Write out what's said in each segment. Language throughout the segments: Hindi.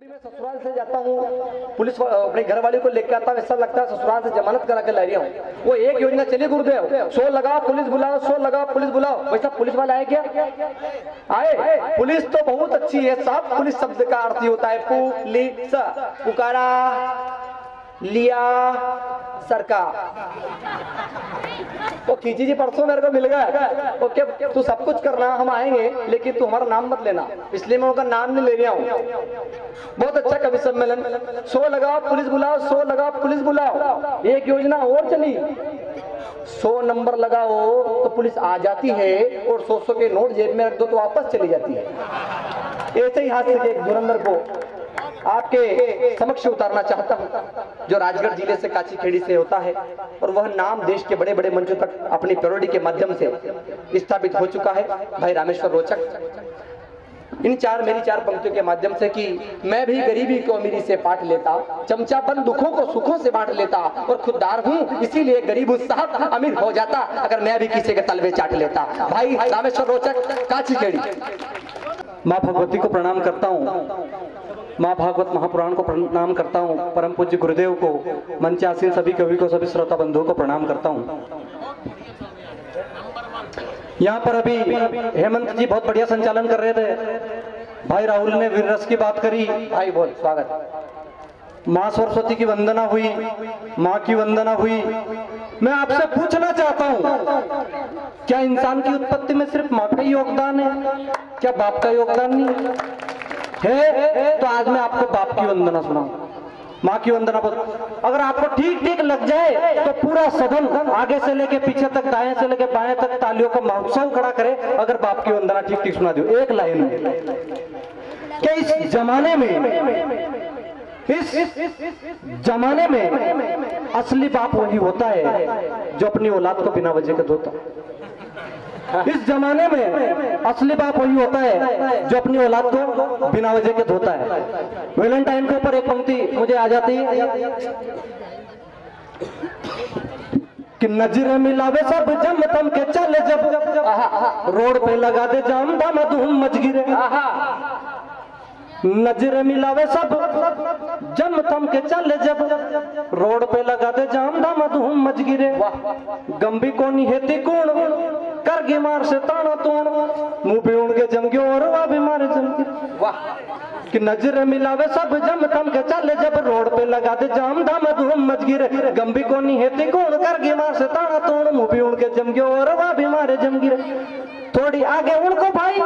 मैं ससुराल से जाता हूँ, पुलिस अपने घर वाले को लेकर आता हूँ, ऐसा लगता है ससुराल से जमानत करा के ला रहा हूँ। वो एक योजना चली गुरुदेव, शो लगाओ पुलिस बुलाओ, शो लगाओ पुलिस बुलाओ। वैसा पुलिस वाला है क्या? आए। पुलिस तो बहुत अच्छी है साहब। पुलिस शब्द का अर्थ ही होता है पुलिस, पुकारा, लिया, सरकार। वो खींची जी परसों मेरे को मिल गया, ओके तू सब कुछ करना, हम आएंगे लेकिन तू हमारा नाम मत लेना, इसलिए मैं उनका नाम नहीं ले रहा हूँ। बहुत अच्छा कवि सम्मेलन, शो लगाओ पुलिस बुलाओ, शो लगाओ पुलिस बुलाओ। एक योजना और चली, 100 नंबर लगाओ तो पुलिस आ जाती है और 100 के नोट जेब में रख दो तो वापस चली जाती है। ऐसे ही हाथ से एक धुरंधर को आपके समक्ष उतारना चाहता हूं, जो राजगढ़ जिले से काची खेड़ी से होता है और वह नाम देश के बड़े बड़े मंचों तक अपनी पैरोडी के माध्यम से स्थापित हो चुका है, भाई रामेश्वर रोचक। इन मेरी चार पंक्तियों के माध्यम से कि मैं भी गरीबी को अमीरी से पाट लेता, चमचापन दुखों को सुखों से बांट लेता और खुददार हूँ इसीलिए गरीब हूँ साहब, अमीर हो जाता अगर मैं भी किसी के तलवे चाट लेता। भाई रामेश्वर रोचक, काची खेड़ी। माँ भगवती को प्रणाम करता हूँ, माँ भागवत महापुराण को प्रणाम करता हूँ, परम पूज्य गुरुदेव को, मंच आसीन सभी कवि को, सभी श्रोता बंधुओं को प्रणाम करता हूँ। यहाँ पर अभी हेमंत जी बहुत बढ़िया संचालन कर रहे थे, भाई राहुल ने वीर रस की बात करी, भाई बोल स्वागत। माँ सरस्वती की वंदना हुई, माँ की वंदना हुई। मैं आपसे पूछना चाहता हूँ, क्या इंसान की उत्पत्ति में सिर्फ माँ का ही योगदान है? क्या बाप का योगदान नहीं है? तो आज मैं आपको बाप की वंदना सुनाऊं, माँ की वंदना पर अगर आपको ठीक ठीक लग जाए तो पूरा सदन आगे से लेके पीछे तक, दाएं से लेके बाएं तक तालियों का महोत्सव खड़ा करे अगर बाप की वंदना ठीक ठीक सुना दो एक लाइन में। क्या इस जमाने में असली बाप वही होता है जो अपनी औलाद को बिना वजह के धोता। इस जमाने में असली बाप वही होता है जो अपनी औलाद को बिना वजह के धोता है। वैलेंटाइन के ऊपर एक पंक्ति मुझे आ जाती है कि नजर मिलावे सब जम तम के चले जब, रोड पे लगा दे जाम दाम धूम मच गिरे। नजर मिलावे सब जम तम के चले जब, रोड पे लगा दे जाम दाम धूम मच गिरे। गंभी कोनी हेती कौन करगे मार से ताना तोड़, मुंह पे उड़ के जम गयो और वह भी मारे जम गिरे। वाह कि नजर मिलावे सब जम तम के चले जब, रोड पे लगा दे जाम दाम धूम मच गिरे। गंभी कोनी हेती कौन करगे मार से ताना तोड़, मुंह पे उड़ के जम गयो और वह भी मारे जम गिरे। थोड़ी आगे उनको भाई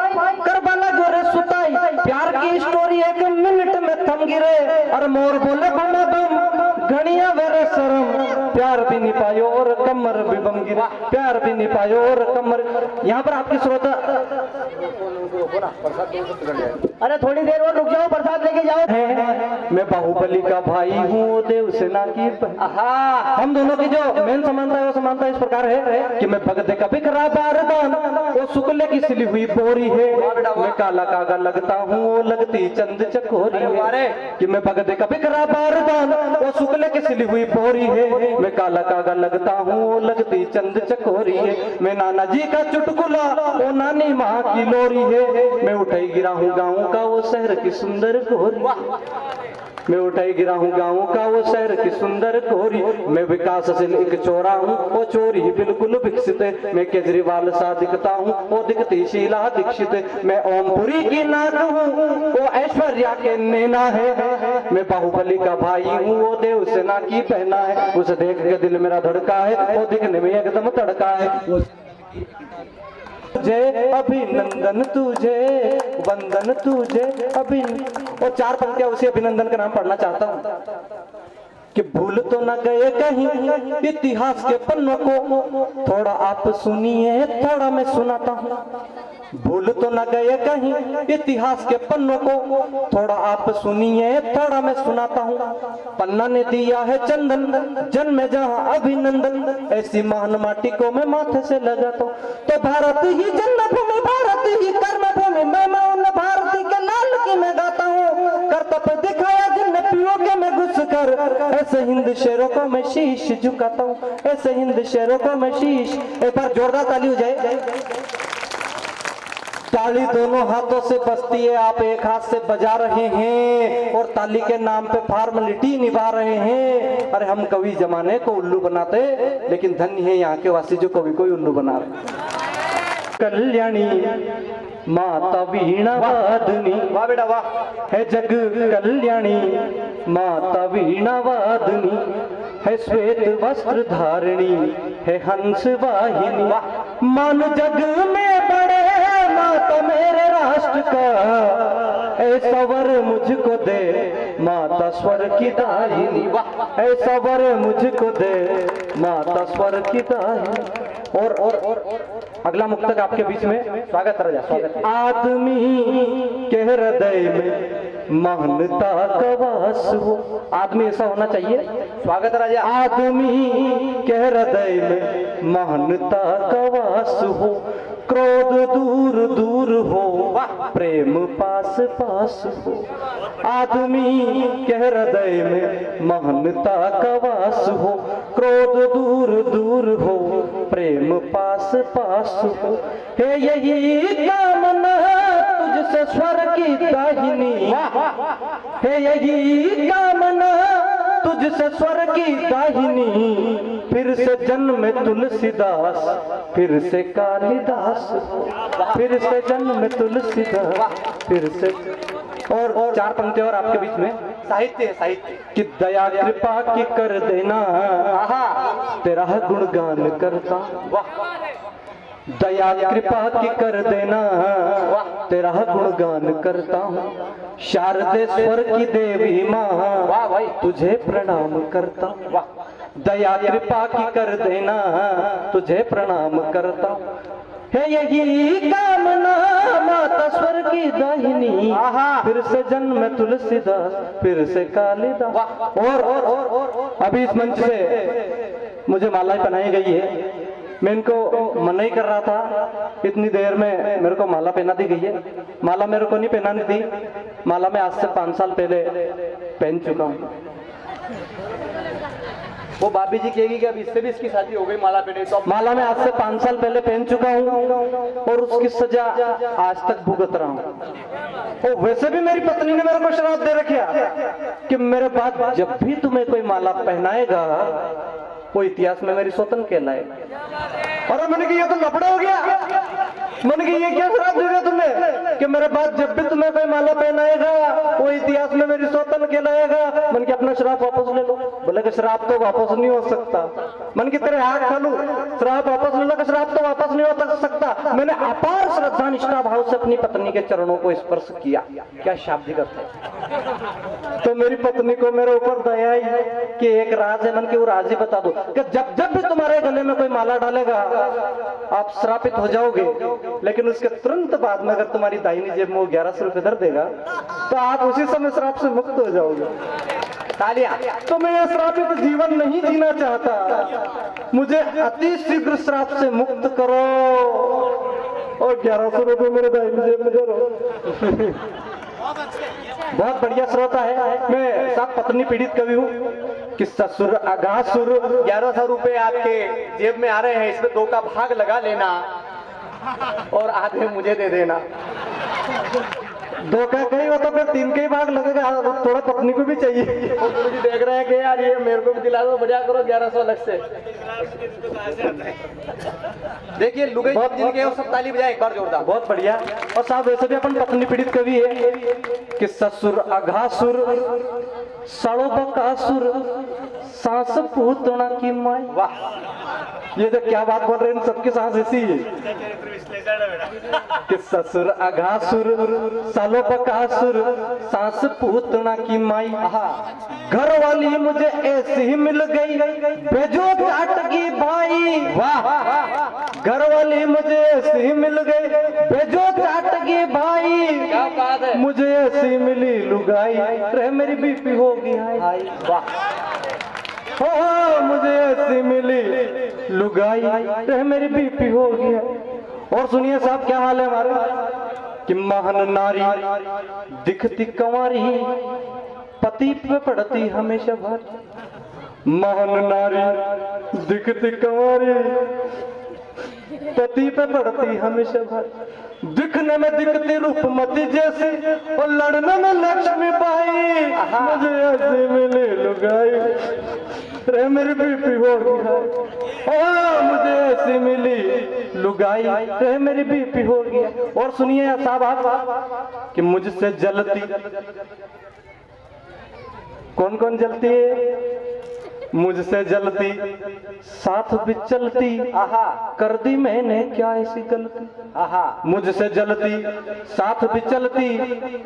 करबला गोरे सुताई, प्यार की स्टोरी 1 मिनट में थम गिरे। और मोर बोले बम घड़िया वेरे शर्म, प्यार भी नहीं पायो और कमर भी बम गिरे। प्यार भी नहीं पायो और कमर। यहाँ पर आपकी श्रोता, अरे थोड़ी देर और रुक जाओ, प्रसाद लेके जाओ। मैं बाहुबली का भाई हूँ, देव सेना की। हम दोनों की जो मेन समानता है वो समानता इस प्रकार है कि मैं भगत का बिखरा बारदान, वो शुक्ल की सिली हुई बोरी है। मैं काला कागा लगता हूँ, वो लगती चंद चकोरी है। कि मैं भगत का बिखरा बारदान, वो शुक्ल की सिली हुई बोरी है। मैं काला कागा लगता हूँ, वो लगती चंद चकोरी है। मैं नाना जी का चुटकुला, वो नानी माँ की लोरी है। मैं उठाई गिरा हूँ गाँव का वो शहर की सुंदर कोरी। मैं उठाई गिरा हूँ गाँव का वो शहर की सुंदर कोरी। मैं विकासशील एक चोरा हूँ, वो चोरी बिल्कुल विकसित है। मैं केजरीवाल सा दिखता हूँ, वो दिखती शीला दीक्षित। मैं ओमपुरी की नाक हूँ, वो ऐश्वर्या के नैना है। मैं बाहुबली का भाई हूँ, वो देव सेना की पहना है। उसे देख के दिल मेरा धड़का है, वो दिखने में एकदम तड़का है। तुझे अभिनंदन, तुझे वंदन, तुझे और 4 पंक्तियां उसी अभिनंदन का नाम पढ़ना चाहता हूँ कि भूल तो न गए कहीं इतिहास के पन्नों को, थोड़ा आप सुनिए थोड़ा मैं सुनाता हूँ। भूल तो न गए कहीं इतिहास के पन्नों को, थोड़ा आप सुनिए थोड़ा मैं सुनाता हूँ। पन्ना ने दिया है चंदन, जन्मे जहाँ अभिनंदन, ऐसी महान माटी को मैं माथे से लगाता हूँ। तो भारत ही जन्मभूमि, भारत ही कर्मभूमि, मैं उन भारती के लाल की मैं गाता हूँ। कर्तव्य दिखाया जिनने पियो के में घुस कर, ऐसे हिंद शेरों को मैं शीश झुकाता हूँ। ऐसे हिंद शेरों को मैं शीश। एक बार जोरदार ताली हो जाए। ताली दोनों हाथों से बजती है, आप एक हाथ से बजा रहे हैं और ताली के नाम पे फॉर्मेलिटी निभा रहे हैं। अरे हम कवि जमाने को उल्लू बनाते, लेकिन धन्य है यहाँ के वासी जो कवि को उल्लू बना रहे। कल्याणी माता वीणा वादनी, वाह बेटा वाह। है जग कल्याणी माता वीणा वादनी, है श्वेत वस्त्र धारिणी, है हंस वाहिनी। मान जग में बड़े माता मेरे राष्ट्र का, ऐसा वर मुझको दे माता स्वर की दाहिनी। ऐसा वर मुझको दे माता स्वर की दाहिनी। और अगला मुक्तक आपके बीच में स्वागत राजा, स्वागत। आदमी के हृदय में महानता का वास हो, आदमी ऐसा होना चाहिए। स्वागत राजा। आदमी के हृदय में महानता का वास हो, क्रोध दूर दूर हो, प्रेम पास पास हो। आदमी के हृदय में महानता का वास हो, क्रोध दूर दूर हो, प्रेम पास पास हो। हे यही कामना तुझसे स्वर की दाहिनी, हे यही कामना तुझसे स्वर की दाहिनी। फिर से जन्म तुलसीदास, फिर से कालिदास, फिर से जन्म तुलसीदास, फिर से। और चार पंक्ति और आपके बीच में साहित्य, साहित्य कि दया कृपा की कर देना, तेरा गुणगान करता। दया कृपा की कर देना, तेरा गुणगान करता हूँ। शारदेश्वर की देवी माँ, वाह भाई, तुझे प्रणाम करता। दया कृपा की कर देना, तुझे प्रणाम करता। है यही कामना माता स्वर की दाहिनी, फिर से जन्म तुलसीदास, फिर से कालिदास। और अभी इस मंच से मुझे मालाएं पहनाई गई है, मैं इनको मना ही कर रहा था, इतनी देर में मेरे को माला पहना दी गई है। माला मेरे को नहीं पहनानी थी, माला मैं आज से 5 साल पहले पहन चुका हूँ। वो भाभी जी कहेगी कि अब इससे भी इसकी शादी हो गई माला पहने तो। माला मैं आज से 5 साल पहले पहन चुका हूँ और उसकी सजा आज तक भुगत रहा हूँ। और वैसे भी मेरी पत्नी ने मेरे को श्राप दे रखा कि मेरे बाद जब भी तुम्हें कोई माला पहनाएगा वो इतिहास में मेरी स्वतन कहलाएगा। और मैंने कहा ये तो लफड़ा हो गया, मैंने कहा ये क्या श्राप देगा तुम्हें कि मेरे बाद जब भी तुम्हें कोई माला पहनाएगा वो इतिहास में मेरी स्वतन कहलाएगा। मैंने कहा अपना श्राप वापस ले लो। बोले कि श्राप तो वापस नहीं हो सकता। मैंने कहा तेरे हाथ खा लूं, श्राप वापस ले लो। श्राप तो वापस नहीं हो सकता। मैंने अपार श्रद्धा निष्ठा भाव से अपनी पत्नी के चरणों को स्पर्श किया। क्या शाब्दिक अर्थ है। तो मेरी पत्नी को मेरे ऊपर दया आई कि एक राज है, मन की वो राज ही बता दो कि जब जब भी तुम्हारे गले में कोई माला डालेगा आप श्रापित हो जाओगे, लेकिन उसके तुरंत बाद में अगर तुम्हारी दाहिनी जेब में वो 1100 रुपए धर देगा तो आप उसी समय श्राप से मुक्त हो जाओगे। तालियां। तो मैं ये श्रापित जीवन नहीं जीना चाहता, मुझे अति शीघ्र श्राप से मुक्त करो और 1100 रुपए मेरे दाहिनी जेब में धरो। बहुत बढ़िया श्रोता है। मैं साथ पत्नी पीड़ित कवि हूँ कि ससुर अगासुर 1100 रुपए आपके जेब में आ रहे हैं, इसमें 2 का भाग लगा लेना और आधे मुझे दे देना। 2 का कहीं हो तो फिर 3 के ही भाग लगेगा, थोड़ा पत्नी को भी चाहिए। मुझे देख रहे हैं कि यार ये मेरे को भी दिला दो, बढ़िया करो 1100 अलग से। देखिए लुगाई जिनके वो सब ताली बजाए एक बार जोरदार। बहुत बढ़िया। और साहब वैसे भी अपन पत्नी पीड़ित कवि है कि ससुर अघासुर सड़ो बकासुर सांस पूतना की माई। वाह, ये जो क्या बात बोल रहे हैं, सबकी सांस ऐसी है कि ससुर अघासुर सालो बकासुर सांस पूतना की माई। घर वाली मुझे ऐसी ही मिल गई बेजो चाटगी भाई। वाह, घर वाली मुझे ऐसी ही मिल गई बेजो चाटगी भाई। क्या बात है। मुझे ऐसी मिली लुगाई रे मेरी बीपी होगी हाई। वाह, हो मुझे ऐसी मिली लुगाई रे मेरी बीपी होगी। और सुनिए साहब क्या हाल है हमारे कि महान नारी दिखती कंवारी पति पे पड़ती हमेशा भारी। महान नारी दिखती कंवारी पति पे पड़ती हमेशा भार, दिखने में दिखती रूपमती जैसी और लड़ने में लक्ष्मी बाई, मुझे ऐसे मिली लुगाई रे मेरी बीपी हो गया, ओ मुझे ऐसी मिली लुगाई रे मेरी बीपी हो गया। और सुनिए साहब आप कि मुझसे जलती, कौन कौन जलती है? मुझसे जलती साथ भी चलती, कर दी मैंने क्या ऐसी गलती। मुझसे जलती साथ भी चलती,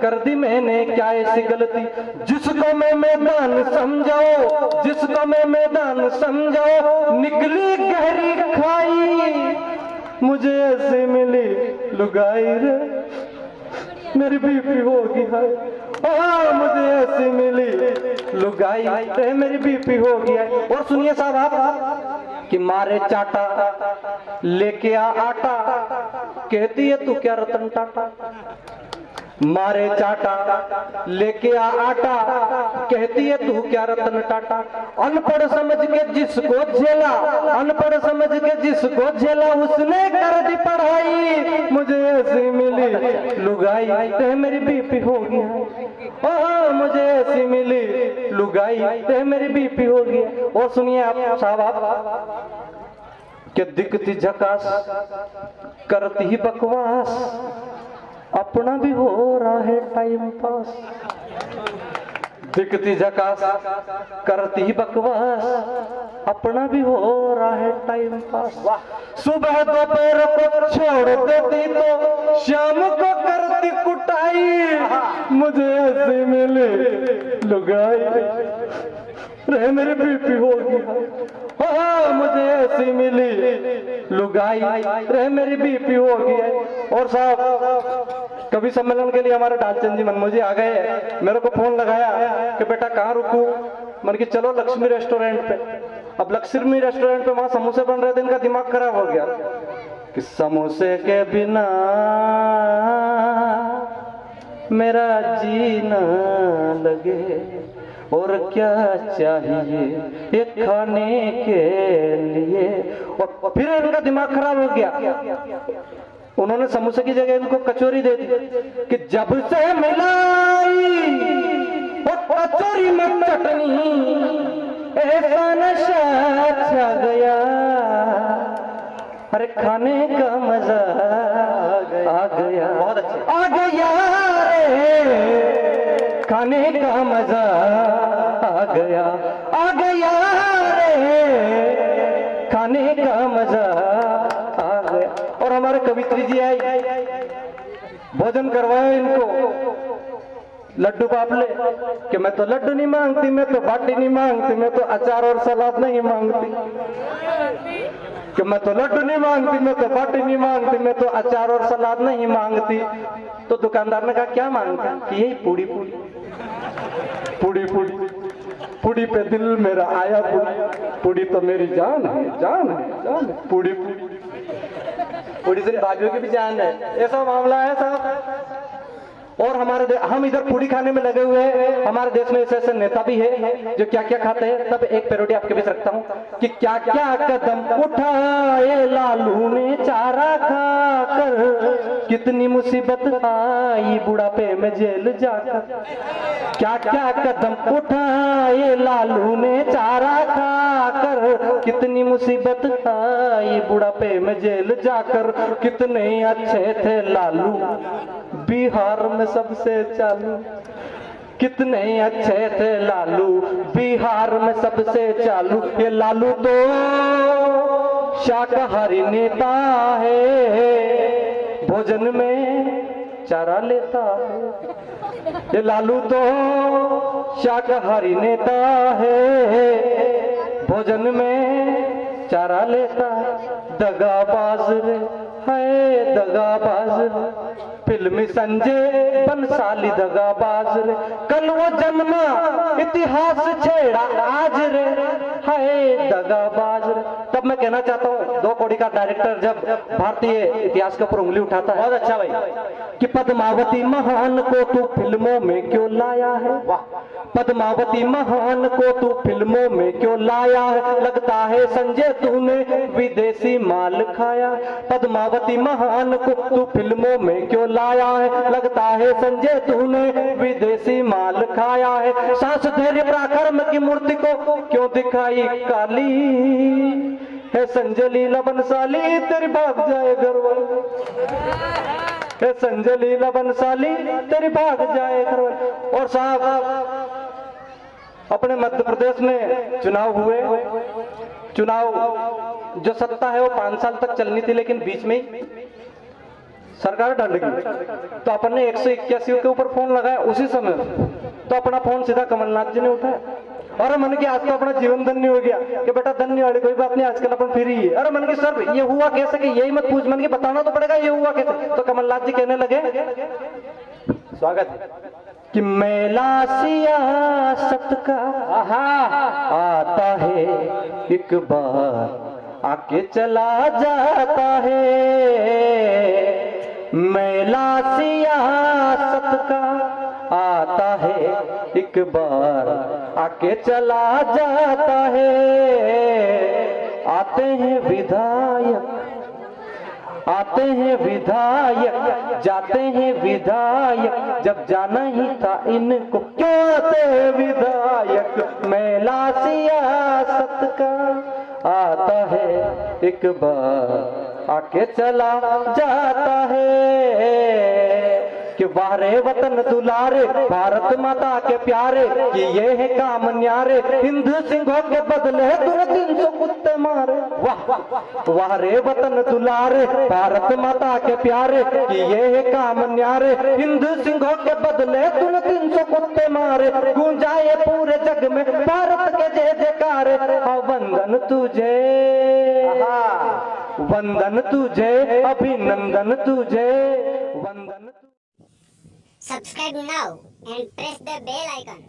कर दी मैंने क्या ऐसी गलती। जिसको मैं मैदान समझाओ, जिसको मैं मैदान समझाओ, निकली गहरी खाई, मुझे ऐसी मिली लुगाई रे मेरी बीपी होगी है। मुझे ऐसी मिली लुगाई रे मेरी बीपी हो गया। और सुनिए साहब आप कि मारे चाटा लेके आ आटा, कहती है तू क्या रतन टाटा। मारे चाटा लेके आ आटा, कहती है तू क्या रतन टाटा। अनपढ़ समझ के जिसको झेला, अनपढ़ समझ के जिसको झेला, उसने कर दी पढ़ाई, मुझे ऐसी मिली लुगाई रे मेरी बीपी हो गया। मुझे ऐसी मिली लुगाई रे मेरी बीपी हो गया। और सुनिए आप साहब आप कि दिखती झकास करती ही बकवास, अपना भी हो रहा है टाइम पास। दिखती झकास करती ही बकवास, अपना भी हो रहा है टाइम पास। सुबह दोपहर को छोड़ देती तो शाम को करती कुटाई, मुझे ऐसी मिली लुगाई रे मेरी बीपी होगी। मुझे ऐसी मिली लुगाई रे मेरी बीपी होगी। और साहब कवि सम्मेलन के लिए हमारे ढालचंद जी मनमोजी आ गए, मेरे को फोन लगाया कि बेटा कहाँ रुकूं। मन की चलो लक्ष्मी रेस्टोरेंट पे। अब लक्ष्मी रेस्टोरेंट पे वहां समोसे बन रहे थे, इनका दिमाग खराब हो गया कि समोसे के बिना मेरा जी न लगे, और क्या चाहिए ये खाने के लिए। और फिर इनका दिमाग खराब हो गया, उन्होंने समोसे की जगह इनको कचौरी दे दी कि जब से मिलाई और कचौरी में चटनी, ऐसा नशा छा गया, अरे खाने का मजा आ गया। बहुत अच्छा आ गया रे, खाने का मजा आ गया, आ गया रे, खाने का मजा आ गया। और हमारे कवित्री जी आई, भोजन करवाया इनको, लड्डू बापले कि मैं तो लड्डू नहीं मांगती, मैं तो बाटी नहीं मांगती, मैं तो अचार और सलाद नहीं मांगती, कि मैं तो लड्डू नहीं मांगती, मैं तो बाटी नहीं मांगती, मैं तो अचार और सलाद नहीं मांगती। तो दुकानदार ने कहा क्या मांगता? कि यही पूड़ी पूड़ी पूड़ी पूड़ी पूड़ी पे दिल मेरा आया, पूड़ी तो मेरी जान है, जान है, जान है, पूड़ी पूड़ी पूड़ी से भाइयों की भी जान है। ऐसा मामला है साहब। और हम इधर पूड़ी खाने में लगे हुए हैं। हमारे देश में ऐसे ऐसे नेता भी है जो क्या क्या खाते हैं। तब एक पैरोडी आपके बीच रखता हूँ कि क्या क्या कदम उठाए लालू ने चारा खाकर, कितनी मुसीबत आई बुढ़ापे में जेल जाकर। क्या क्या कदम उठाए लालू ने चारा खाकर, कितनी मुसीबत आई बुढ़ापे में जेल जाकर। कितने अच्छे थे लालू बिहार में सबसे चालू, कितने अच्छे थे लालू बिहार में सबसे चालू। ये लालू तो शाकाहारी नेता है, भोजन में चारा लेता है। ये लालू तो शाकाहारी नेता है, भोजन में चारा लेता है। दगाबाज रे है दगाबाज रे, फिल्मी संजय बंसाली दगाबाज रे। कल वो जन्मा इतिहास छेड़ा आज रे, हाय दगाबाज रे। तब मैं कहना चाहता हूँ 2 कौड़ी का डायरेक्टर जब भारतीय इतिहास के ऊपर उंगली उठाता है, बहुत अच्छा भाई। कि पद्मावती महान को तू फिल्मों में क्यों लाया है, पद्मावती महान को तू फिल्मों में क्यों लाया है, लगता है संजय तूने विदेशी माल खाया। पद्मावती महान को तू फिल्मों में क्यों लाया है, लगता है संजय तूने विदेशी माल खाया है। सास धैर्य पराक्रम की मूर्ति को क्यों दिखाई काली है, संजय लीला बंसाली तेरी भाग जाए घरवाली है, संजय लीला बंसाली तेरी भाग जाए घरवाली। और साहब अपने मध्य प्रदेश में चुनाव हुए, चुनाव जो सत्ता है वो 5 साल तक चलनी थी, लेकिन बीच में ही सरकार डल गई। तो अपन ने 181 के ऊपर फोन लगाया उसी समय, तो अपना फोन सीधा कमलनाथ जी ने उठाया। अरे मन की आज तो अपना जीवन धन्य हो गया कि बेटा धन्य वाली कोई बात नहीं, आजकल अपन फ्री है। अरे मन की सर ये हुआ कैसे, कि यही मत पूछ, मन की बताना तो पड़ेगा ये हुआ कैसे। तो कमलनाथ जी कहने लगे, स्वागत कि मेला सियासत का आता है एक बार आके चला जाता है, मेला सियासत का आता है एक बार आके चला जाता है। आते हैं विधायक, आते हैं विधायक, जाते हैं विधायक, जब जाना ही था इनको क्यों आते हैं विधायक। मेला सियासत का आता है एक बार आके चला जाता है, कि वारे वतन दुलारे भारत माता के प्यारे, कि ये है काम न्यारे हिंद सिंहों के बदले तूने 300 कुत्ते मारे। वाह वारे वतन दुलारे भारत माता के प्यारे, कि ये है काम न्यारे हिंद सिंहों के बदले तूने 300 कुत्ते मारे। गूंजाए पूरे जग में भारत के जय जयकार, वंदन तुझे, वंदन तुझे, अभिनंदन तुझे, वंदन। Subscribe now and press the bell icon.